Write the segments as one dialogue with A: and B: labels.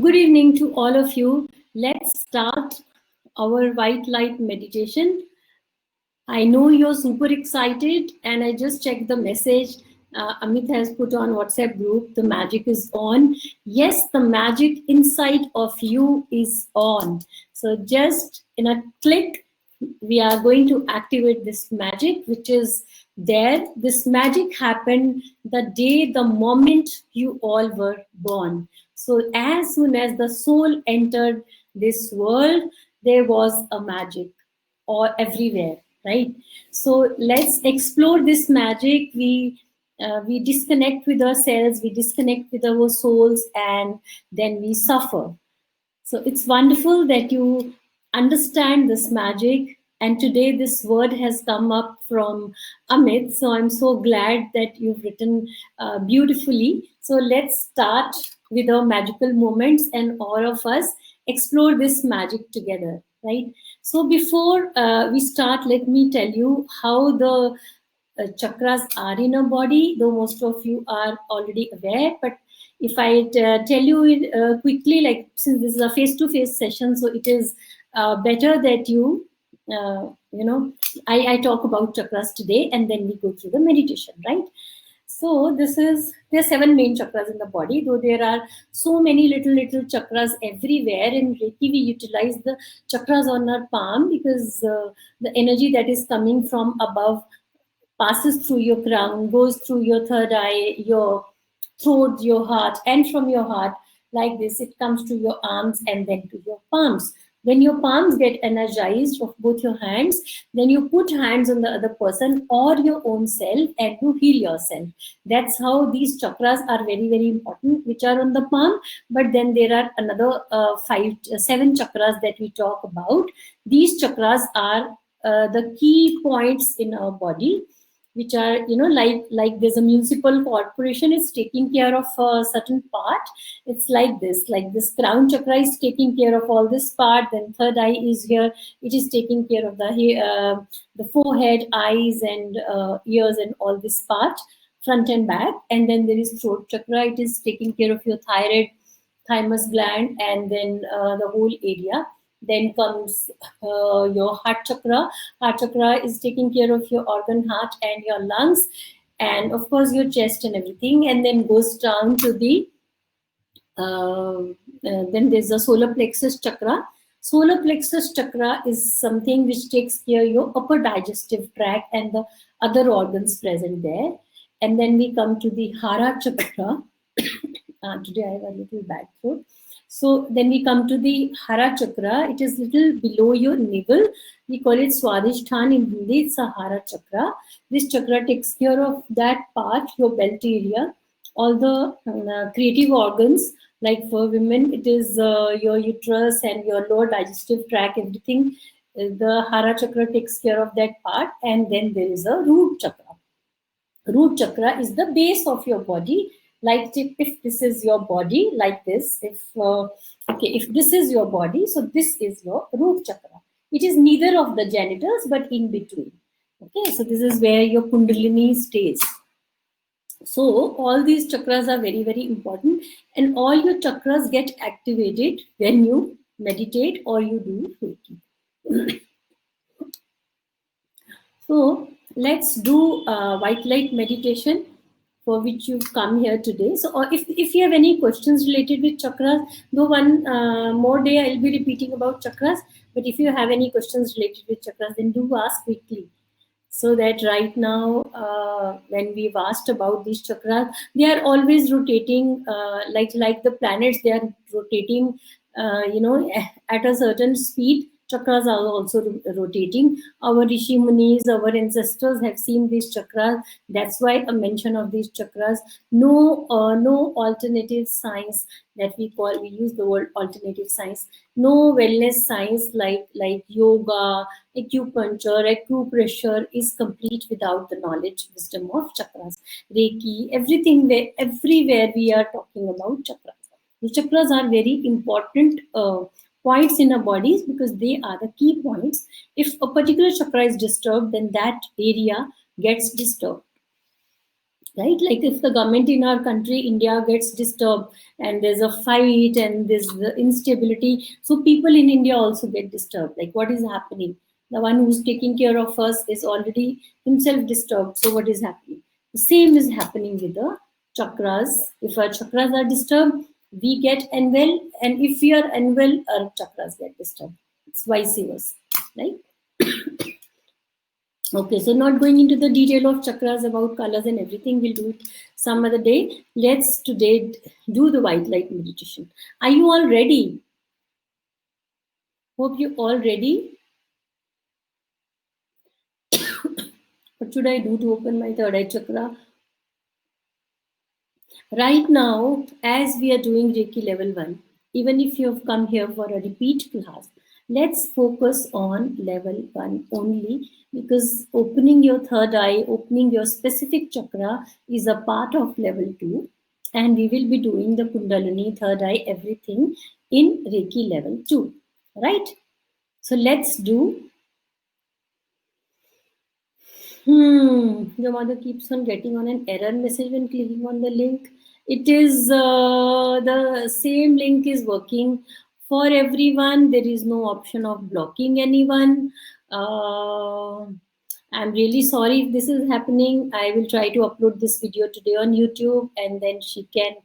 A: Good evening to all of you. Let's start our white light meditation. I know you're super excited, and I just checked the message Amit has put on WhatsApp group. The magic is on. Yes, the magic inside of you is on. So just in a click, we are going to activate this magic, which is there. This magic happened the moment you all were born. So as soon as the soul entered this world, there was a magic or everywhere, right? So let's explore this magic. We disconnect with ourselves, we disconnect with our souls, and then we suffer. So it's wonderful that you understand this magic. And today this word has come up from Amit. So I'm so glad that you've written beautifully. So let's start with our magical moments and all of us explore this magic together, right? So before we start, let me tell you how the chakras are in our body, though most of you are already aware. But if I tell you it quickly, like since this is a face-to-face session, so it is better that I talk about chakras today, and then we go through the meditation, right? So there are 7 main chakras in the body, though there are so many little chakras everywhere. In Reiki, we utilize the chakras on our palm because the energy that is coming from above passes through your crown, goes through your third eye, your throat, your heart, and from your heart, like this, it comes to your arms and then to your palms. When your palms get energized of both your hands, then you put hands on the other person or your own self and you heal yourself. That's how these chakras are very important, which are on the palm. But then there are another 7 chakras that we talk about. These chakras are the key points in our body, which are like there's a municipal corporation is taking care of a certain part. It's like this crown chakra is taking care of all this part, then third eye is here, it is taking care of the forehead, eyes, and ears, and all this part, front and back. And then there is throat chakra, it is taking care of your thyroid, thymus gland, and then the whole area. Then comes your heart chakra. Heart chakra is taking care of your organ, heart, and your lungs, and of course your chest and everything. And then goes down to the then there's the solar plexus chakra. Solar plexus chakra is something which takes care of your upper digestive tract and the other organs present there. And then we come to the hara chakra. Today I have a little bad throat. So then we come to the hara chakra. It is little below your navel. We call it Swadhisthana in Hindi. It's a hara chakra. This chakra takes care of that part, your belt area, all the creative organs. Like for women, it is your uterus and your lower digestive tract, everything. The hara chakra takes care of that part. And then there is a root chakra. Root chakra is the base of your body. Like if this is your body, like this, if this is your body, so this is your root chakra. It is neither of the genitals, but in between. Okay, so this is where your kundalini stays. So all these chakras are very important, and all your chakras get activated when you meditate or you do Reiki. So let's do white light meditation, for which you've come here today. So if you have any questions related with chakras, though one more day I'll be repeating about chakras, but if you have any questions related with chakras, then do ask quickly. So that right now, when we've asked about these chakras, they are always rotating, like the planets, they are rotating, at a certain speed. Chakras are also rotating. Our Rishi Munis, our ancestors have seen these chakras. That's why a mention of these chakras. No alternative science that we use the word alternative science. No wellness science like yoga, acupuncture, acupressure is complete without the knowledge, wisdom of chakras. Reiki, everywhere we are talking about chakras. The chakras are very important points in our bodies because they are the key points. If a particular chakra is disturbed, then that area gets disturbed. right? Like if the government in our country, India, gets disturbed and there's a fight and there's the instability, so people in India also get disturbed. Like what is happening? The one who's taking care of us is already himself disturbed, so what is happening? The same is happening with the chakras. If our chakras are disturbed, we get unwell, and if we are unwell, our chakras get disturbed. It's vice versa, right? Okay, so not going into the detail of chakras about colors and everything, we'll do it some other day. Let's today do the white light meditation. Are you all ready? Hope you all ready. What should I do to open my third eye chakra? Right now, as we are doing Reiki level 1, even if you have come here for a repeat class, let's focus on level 1 only, because opening your third eye, opening your specific chakra is a part of level 2, and we will be doing the Kundalini, third eye, everything in Reiki level 2, right? So let's do. Your mother keeps on getting on an error message when clicking on the link. It is the same link is working for everyone. There is no option of blocking anyone. Uh, I'm really sorry if this is happening. I will try to upload this video today on YouTube, and then she can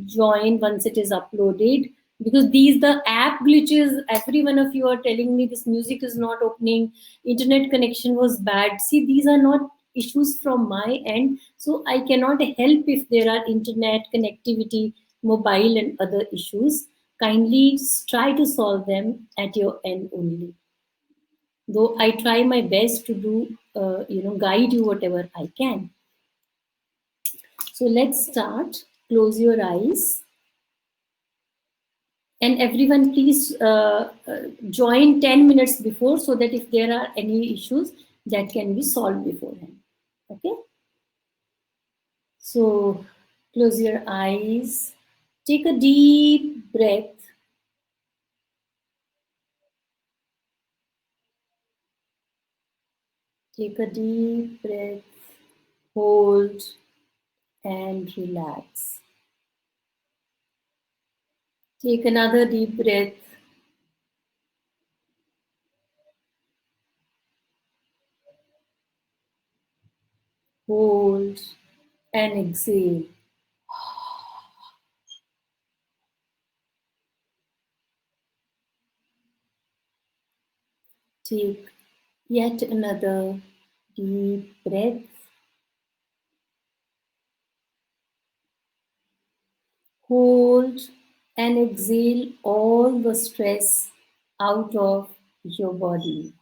A: join once it is uploaded, because these the app glitches. Every one of you are telling me this music is not opening, internet connection was bad. See, these are not issues from my end, so I cannot help if there are internet connectivity, mobile and other issues. Kindly try to solve them at your end only, though I try my best to do guide you whatever I can. So let's start. Close your eyes. And everyone, please join 10 minutes before, so that if there are any issues, that can be solved beforehand. Okay? So close your eyes. Take a deep breath. Take a deep breath. Hold and relax. Take another deep breath. Hold and exhale. Take yet another deep breath. Hold and exhale all the stress out of your body.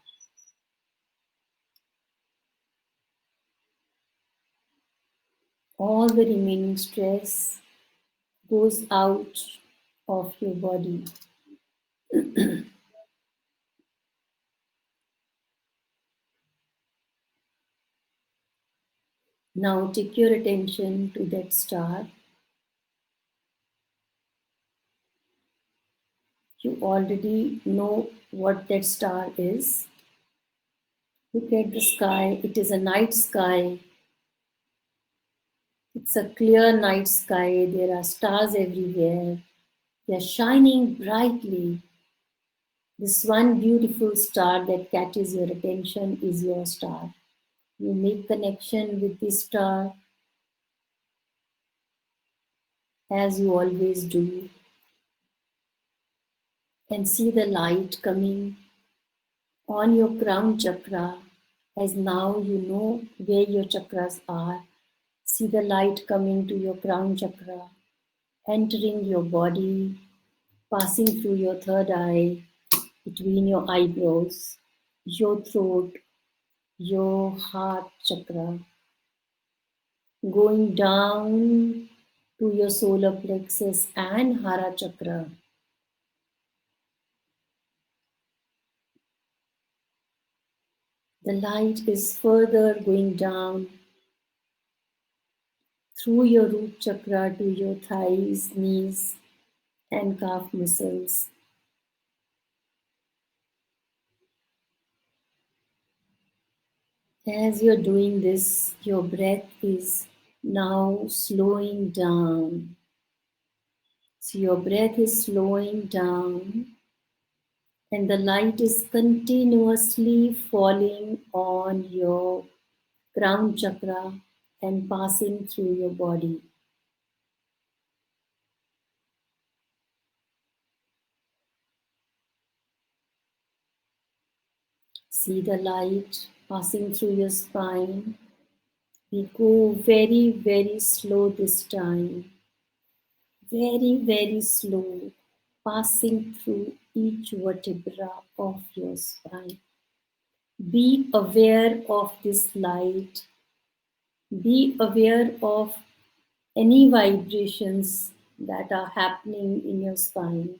A: All the remaining stress goes out of your body. Now take your attention to that star. You already know what that star is. Look at the sky. It is a night sky. It's a clear night sky. There are stars everywhere. They are shining brightly. This one beautiful star that catches your attention is your star. You make connection with this star as you always do, and see the light coming on your crown chakra, as now you know where your chakras are. See the light coming to your crown chakra, entering your body, passing through your third eye, between your eyebrows, your throat, your heart chakra, going down to your solar plexus and hara chakra. The light is further going down through your root chakra to your thighs, knees, and calf muscles. As you're doing this, your breath is Now slowing down. So your breath is slowing down and the light is continuously falling on your crown chakra and passing through your body. See the light passing through your spine. We go very, very slow this time. Very, very slow, passing through each vertebra of your spine. Be aware of this light. Be aware of any vibrations that are happening in your spine.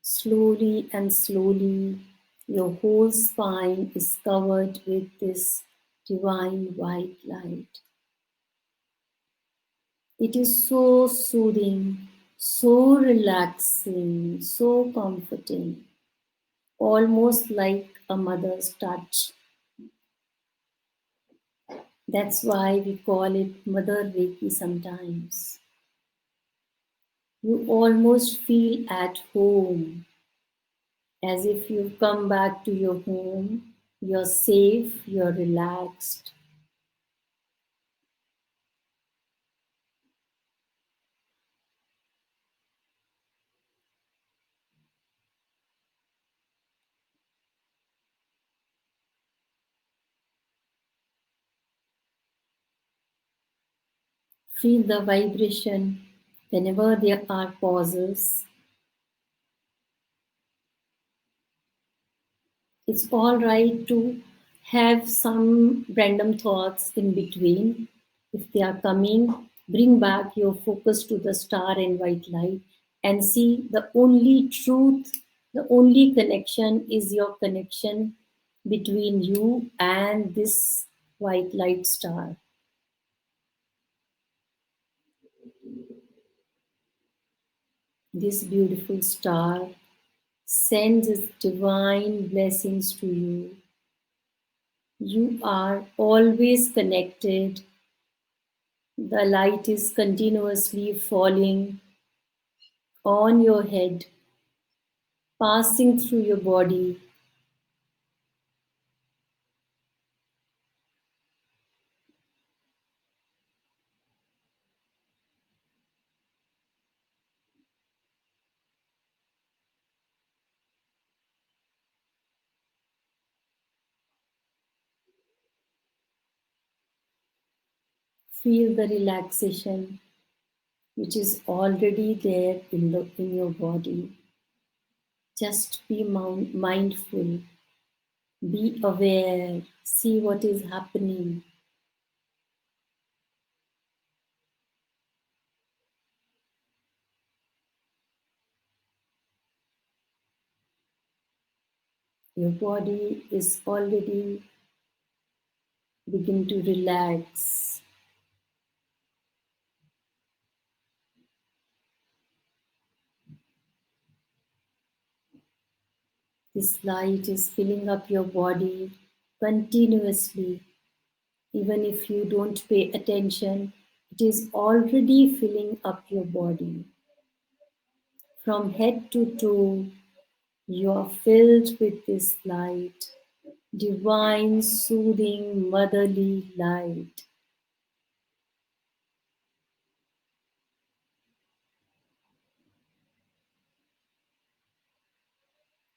A: Slowly and slowly, your whole spine is covered with this divine white light. It is so soothing, so relaxing, so comforting, almost like a mother's touch. That's why we call it Mother Reiki sometimes. You almost feel at home, as if you've come back to your home. You're safe, you're relaxed. Feel the vibration whenever there are pauses. It's all right to have some random thoughts in between. If they are coming, bring back your focus to the star and white light and see the only truth, the only connection is your connection between you and this white light star. This beautiful star sends its divine blessings to you. You are always connected. The light is continuously falling on your head, passing through your body. Feel the relaxation which is already there in your body. Just be mindful, be aware, see what is happening. Your body is already begin to relax. This light is filling up your body continuously. Even if you don't pay attention, it is already filling up your body. From head to toe, you are filled with this light, divine, soothing, motherly light.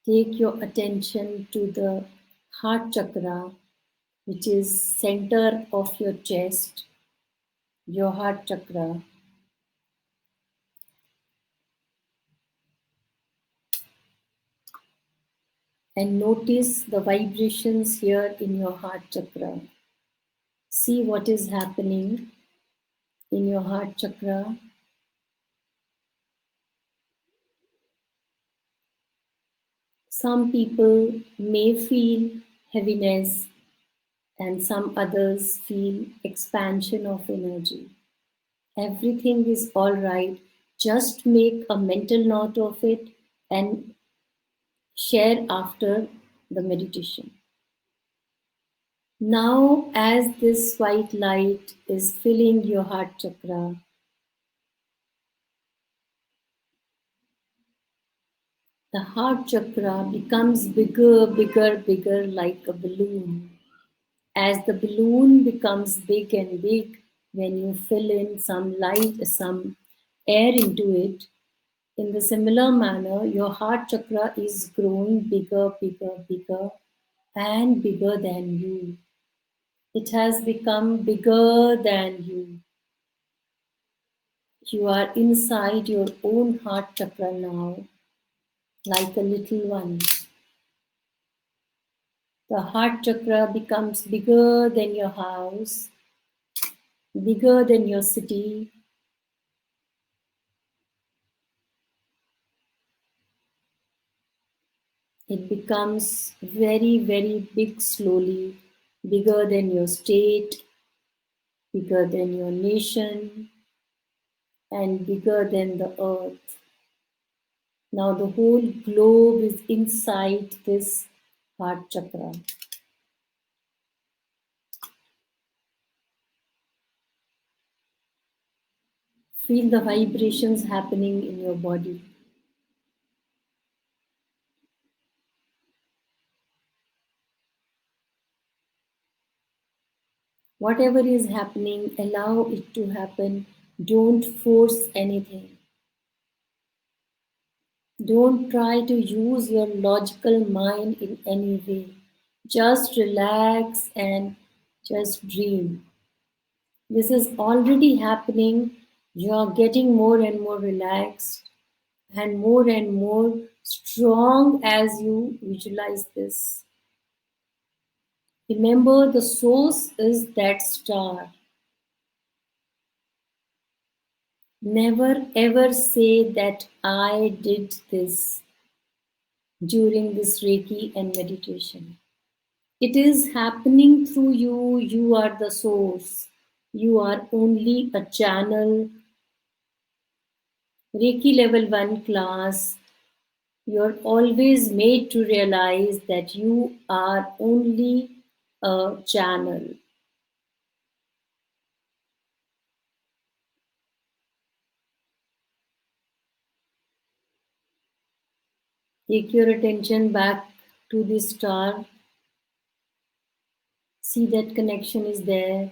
A: Take your attention to the heart chakra, which is center of your chest, your heart chakra. And notice the vibrations here in your heart chakra. See what is happening in your heart chakra. Some people may feel heaviness and some others feel expansion of energy. Everything is all right. Just make a mental note of it and share after the meditation. Now, as this white light is filling your heart chakra, the heart chakra becomes bigger, bigger, bigger like a balloon. As the balloon becomes big and big, when you fill in some light, some air into it, in the similar manner, your heart chakra is growing bigger, bigger, bigger, and bigger than you. It has become bigger than you. You are inside your own heart chakra now, like a little one. The heart chakra becomes bigger than your house, bigger than your city. It becomes very, very big slowly, bigger than your state, bigger than your nation, and bigger than the earth. Now the whole globe is inside this heart chakra. Feel the vibrations happening in your body. Whatever is happening, allow it to happen. Don't force anything. Don't try to use your logical mind in any way. Just relax and just dream. This is already happening. You are getting more and more relaxed and more strong as you visualize this. Remember, the source is that star. Never ever say that I did this during this Reiki and meditation. It is happening through you. You are the source. You are only a channel. Reiki level 1 class, you're always made to realize that you are only a channel. Take your attention back to the star. See that connection is there.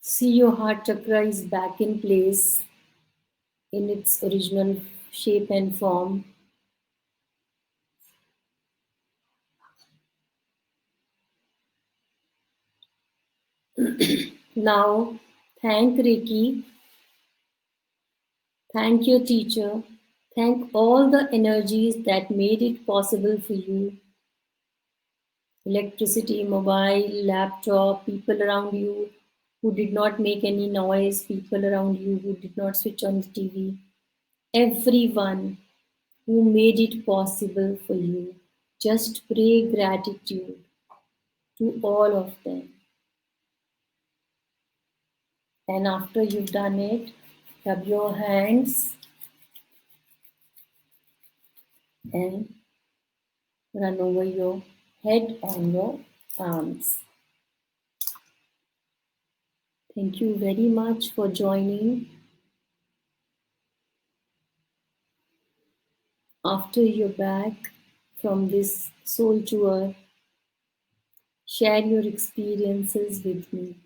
A: See your heart chakra is back in place in its original shape and form. Now, thank Reiki, thank your teacher, thank all the energies that made it possible for you. Electricity, mobile, laptop, people around you who did not make any noise, people around you who did not switch on the TV, everyone who made it possible for you. Just pray gratitude to all of them. And after you've done it, rub your hands and run over your head on your arms. Thank you very much for joining. After you're back from this soul tour, share your experiences with me.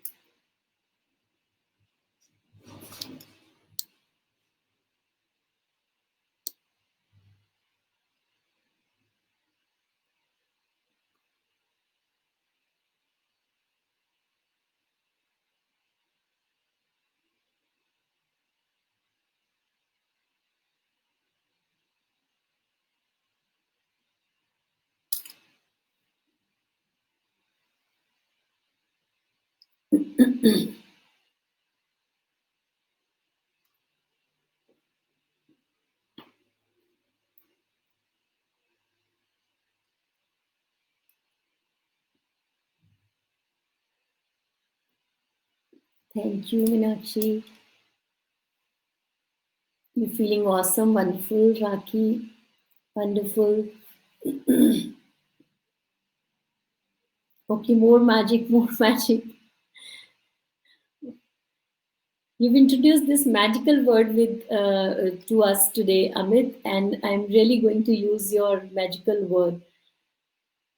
A: Thank you, Meenakshi. You're feeling awesome, wonderful, Raki, wonderful. Okay, more magic, more magic. You've introduced this magical word to us today, Amit, and I'm really going to use your magical word.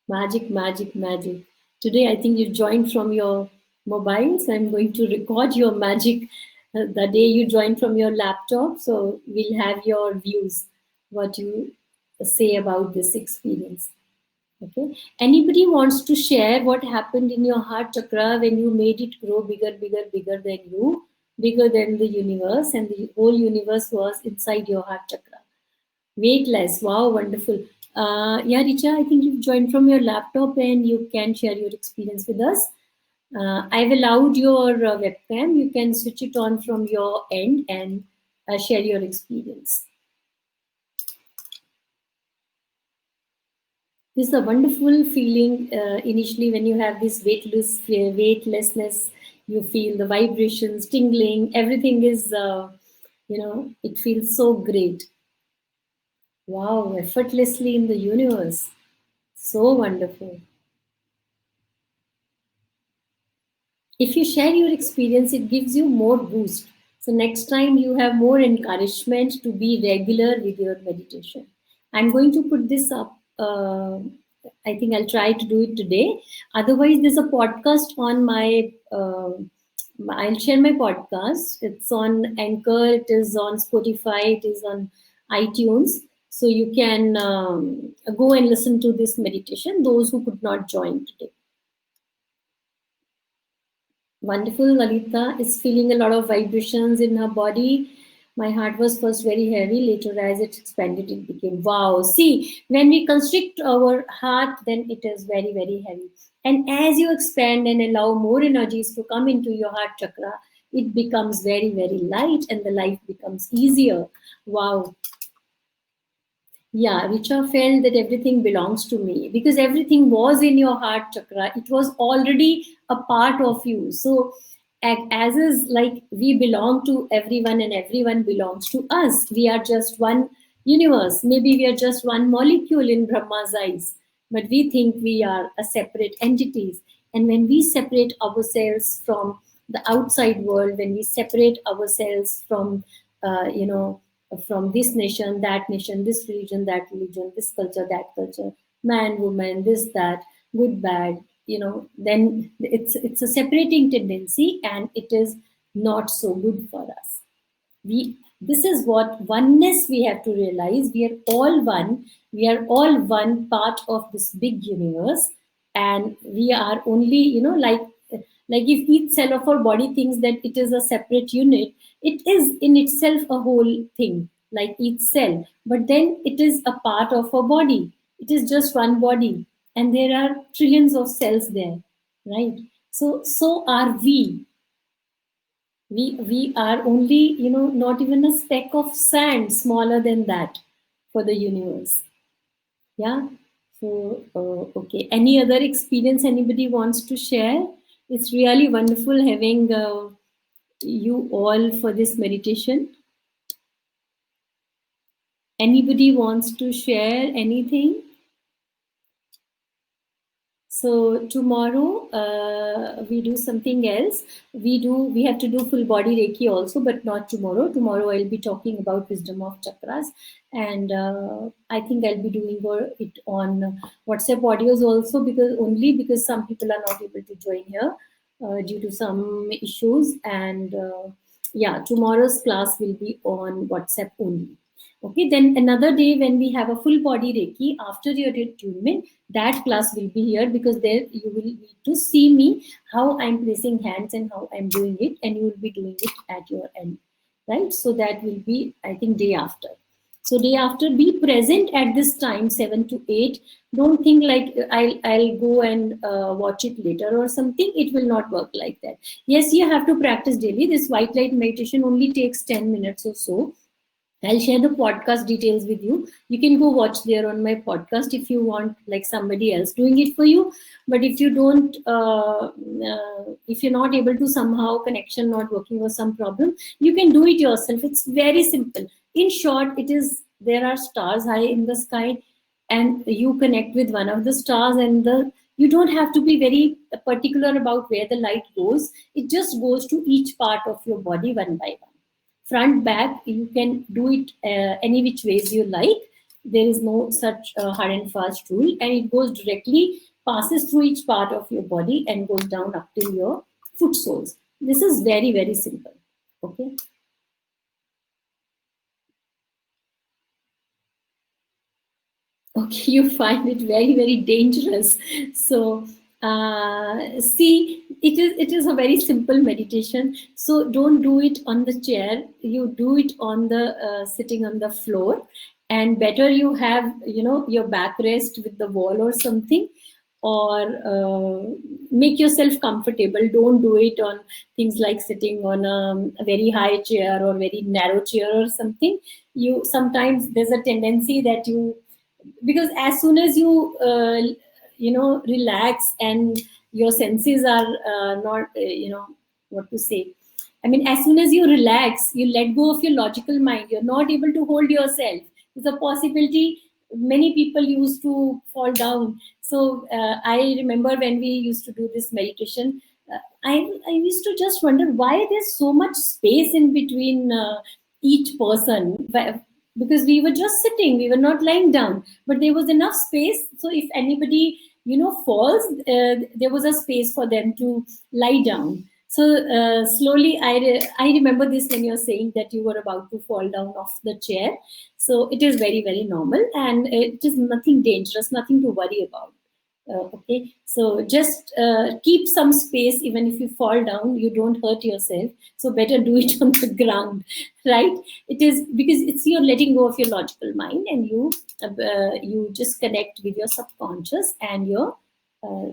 A: Magic, magic, magic. Today, I think you joined from your mobile, so I'm going to record your magic the day you joined from your laptop. So we'll have your views, what you say about this experience. Okay. Anybody wants to share what happened in your heart chakra when you made it grow bigger, bigger, bigger than you, bigger than the universe, and the whole universe was inside your heart chakra? Weightless. Wow, wonderful. Yeah, Richa, I think you've joined from your laptop and you can share your experience with us. I've allowed your webcam. You can switch it on from your end and share your experience. This is a wonderful feeling initially when you have this weightlessness. You feel the vibrations, tingling, everything is, it feels so great. Wow, effortlessly in the universe. So wonderful. If you share your experience, it gives you more boost. So next time you have more encouragement to be regular with your meditation. I'm going to put this up. I think I'll try to do it today. Otherwise, there's a podcast on my. I'll share my podcast. It's on Anchor. It is on Spotify. It is on iTunes. So you can go and listen to this meditation. Those who could not join today. Wonderful. Lalita is feeling a lot of vibrations in her body. My heart was first very heavy. Later, as it expanded, it became wow. See, when we constrict our heart, then it is very, very heavy. And as you expand and allow more energies to come into your heart chakra, it becomes very, very light and the life becomes easier. Wow. Yeah, Richa felt that everything belongs to me because everything was in your heart chakra. It was already a part of you. So, as is like we belong to everyone and everyone belongs to us. We are just one universe. Maybe we are just one molecule in Brahma's eyes, but we think we are a separate entities. And when we separate ourselves from the outside world, when we separate ourselves from, you know, from this nation, this religion, that religion, this culture, that culture, man, woman, this, that, good, bad, then it's a separating tendency and it is not so good for us. This is what oneness we have to realize. We are all one. We are all one part of this big universe, and we are only, like if each cell of our body thinks that it is a separate unit, it is in itself a whole thing, like each cell. But then it is a part of our body. It is just one body, and there are trillions of cells there, right? So are we. We are only, not even a speck of sand smaller than that for the universe. Yeah. So okay, any other experience anybody wants to share? It's really wonderful having you all for this meditation. Anybody wants to share anything? So tomorrow we do something else. We have to do full body Reiki also, but not tomorrow. Tomorrow I'll be talking about wisdom of chakras, and I think I'll be doing it on WhatsApp audios also, because some people are not able to join here due to some issues. And yeah, tomorrow's class will be on WhatsApp only. Okay, then another day when we have a full body Reiki after your attunement, that class will be here, because there you will need to see me how I'm placing hands and how I'm doing it, and you will be doing it at your end, right? So that will be, I think, day after. So day after, be present at this time, 7 to 8. Don't think like I'll go and watch it later or something. It will not work like that. Yes, you have to practice daily. This white light meditation only takes 10 minutes or so. I'll share the podcast details with you. You can go watch there on my podcast if you want, like somebody else doing it for you. But if you don't, if you're not able to somehow connection not working or some problem, you can do it yourself. It's very simple. In short, it is there are stars high in the sky, and you connect with one of the stars, and you don't have to be very particular about where the light goes. It just goes to each part of your body one by one, front back. You can do it any which ways you like. There is no such hard and fast rule, and it goes directly, passes through each part of your body and goes down up till your foot soles. This is very, very simple. Okay. Okay, you find it very, very dangerous. So see, it is a very simple meditation. So don't do it on the chair. You do it on the sitting on the floor, and better you have, your backrest with the wall or something, or make yourself comfortable. Don't do it on things like sitting on a very high chair or very narrow chair or something. You sometimes there's a tendency that you, because as soon as you relax and your senses are not what to say, I mean, as soon as you relax, you let go of your logical mind, you're not able to hold yourself. There's a possibility many people used to fall down. So I remember when we used to do this meditation, I used to just wonder why there's so much space in between each person, because we were just sitting, we were not lying down, but there was enough space. So if anybody falls, there was a space for them to lie down. So slowly, I remember this when you're saying that you were about to fall down off the chair. So it is very, very normal, and it is nothing dangerous, nothing to worry about. Okay, so just keep some space. Even if you fall down, you don't hurt yourself. So better do it on the ground, right? It is because it's you're letting go of your logical mind, and you just connect with your subconscious and your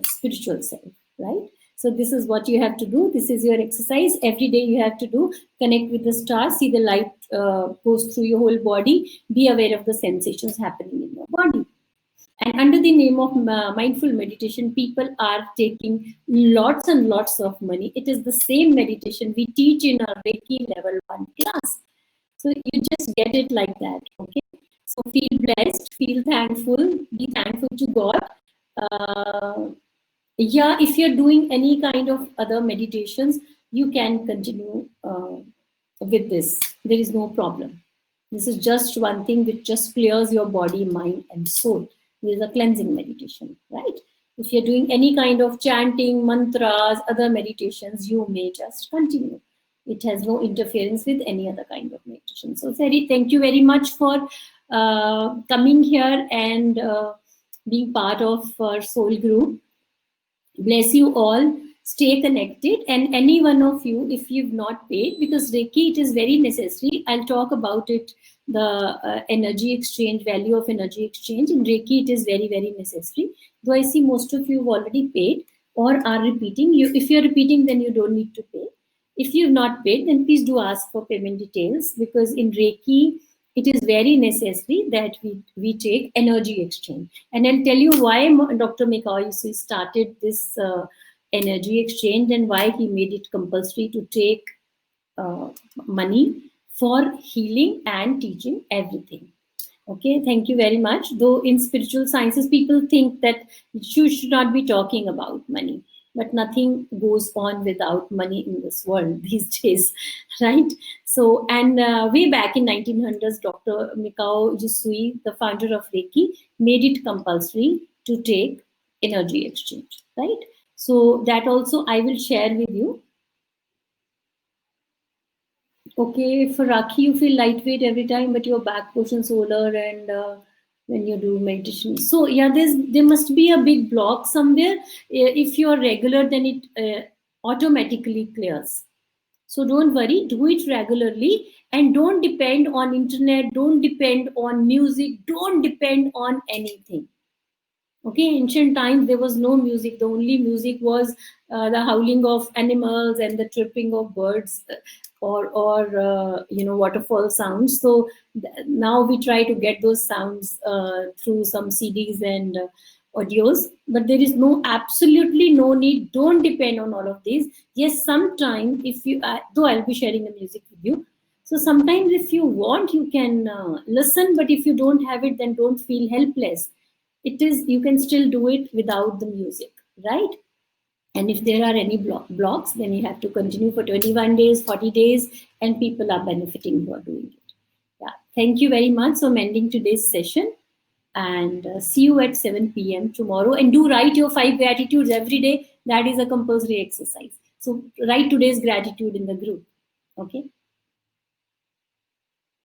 A: spiritual self, right? So this is what you have to do. This is your exercise every day. You have to do, connect with the stars, see the light goes through your whole body, be aware of the sensations happening in your body. And under the name of mindful meditation, people are taking lots and lots of money. It is the same meditation we teach in our Reiki level 1 class. So you just get it like that. Okay. So feel blessed, feel thankful, be thankful to God. Yeah, if you're doing any kind of other meditations, you can continue with this. There is no problem. This is just one thing which just clears your body, mind, and soul. This is a cleansing meditation, right? If you're doing any kind of chanting, mantras, other meditations, you may just continue. It has no interference with any other kind of meditation. So, thank you very much for coming here and being part of our soul group. Bless you all. Stay connected, and any one of you, if you've not paid, because Reiki, it is very necessary. I'll talk about it, the energy exchange, value of energy exchange. In Reiki, it is very, very necessary. Though I see most of you have already paid or are repeating. If you're repeating, then you don't need to pay. If you've not paid, then please do ask for payment details, because in Reiki, it is very necessary that we take energy exchange. And I'll tell you why Dr. Mikao started this energy exchange, and why he made it compulsory to take money for healing and teaching everything. Okay, thank you very much. Though in spiritual sciences, people think that you should not be talking about money, but nothing goes on without money in this world these days, right? So, and way back in 1900s, Dr. Mikao Usui, the founder of Reiki, made it compulsory to take energy exchange, right? So that also I will share with you. Okay, for Rakhi, you feel lightweight every time, but your back portion solar, and when you do meditation. So yeah, there must be a big block somewhere. If you're regular, then it automatically clears. So don't worry, do it regularly, and don't depend on internet, don't depend on music, don't depend on anything. Okay, ancient times there was no music. The only music was the howling of animals and the chirping of birds. or waterfall sounds. So now we try to get those sounds through some CDs and audios, but there is absolutely no need. Don't depend on all of these. Yes, sometime if you though I'll be sharing the music with you, so sometimes if you want, you can listen, but if you don't have it, then don't feel helpless. You can still do it without the music, right? And if there are any blocks, then you have to continue for 21 days, 40 days, and people are benefiting who are doing it. Yeah. Thank you very much. So I'm ending today's session, and see you at 7 p.m. tomorrow. And do write your 5 gratitudes every day. That is a compulsory exercise. So write today's gratitude in the group. Okay.